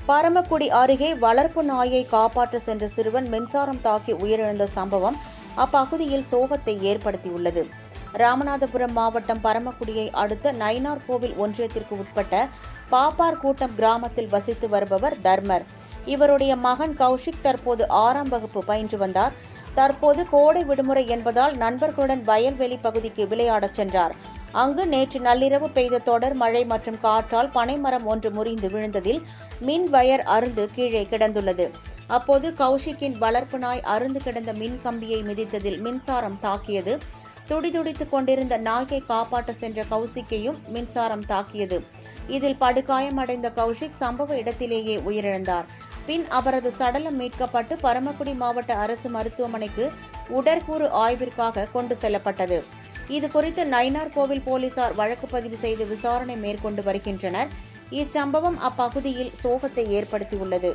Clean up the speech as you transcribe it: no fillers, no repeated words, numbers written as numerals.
பரமக்குடி அருகே வளர்ப்பு நாயை காப்பாற்ற சென்ற சிறுவன் மின்சாரம் தாக்கி உயிரிழந்த சம்பவம் அப்பகுதியில் சோகத்தை ஏற்படுத்தியுள்ளது. ராமநாதபுரம் மாவட்டம் பரமக்குடியை அடுத்த நயினார்கோவில் ஒன்றியத்திற்கு உட்பட்ட பாப்பார் கூட்டம் கிராமத்தில் வசித்து வருபவர் தர்மர். இவருடைய மகன் கௌஷிக் தற்போது 6ஆம் வகுப்பு பயின்று வந்தார். தற்போது கோடை விடுமுறை என்பதால் நண்பர்களுடன் வயல்வெளி பகுதிக்கு விளையாடச் சென்றார். அங்கு நேற்று நள்ளிரவு பெய்த தொடர் மழை மற்றும் காற்றால் பனைமரம் ஒன்று முறிந்து விழுந்ததில் மின் வயர் அறுந்து கீழே கிடந்துள்ளது. அப்போது கௌஷிக்கின் வளர்ப்பு நாய் அறுந்து கிடந்த மின் கம்பியை மிதித்ததில் மின்சாரம் தாக்கியது. துடிதுடித்துக் கொண்டிருந்த நாயை காப்பாற்ற சென்ற கௌஷிக்கையும் மின்சாரம் தாக்கியது. இதில் படுகாயமடைந்த கௌஷிக் சம்பவ இடத்திலேயே உயிரிழந்தார். பின் அவரது சடலம் மீட்கப்பட்டு பரமக்குடி மாவட்ட அரசு மருத்துவமனைக்கு உடற்கூறு ஆய்விற்காக கொண்டு செல்லப்பட்டது. இதுகுறித்து நயினார்கோவில் போலீசார் வழக்கு பதிவு செய்து விசாரணை மேற்கொண்டு வருகின்றனர். இச்சம்பவம் அப்பகுதியில் சோகத்தை ஏற்படுத்தியுள்ளது.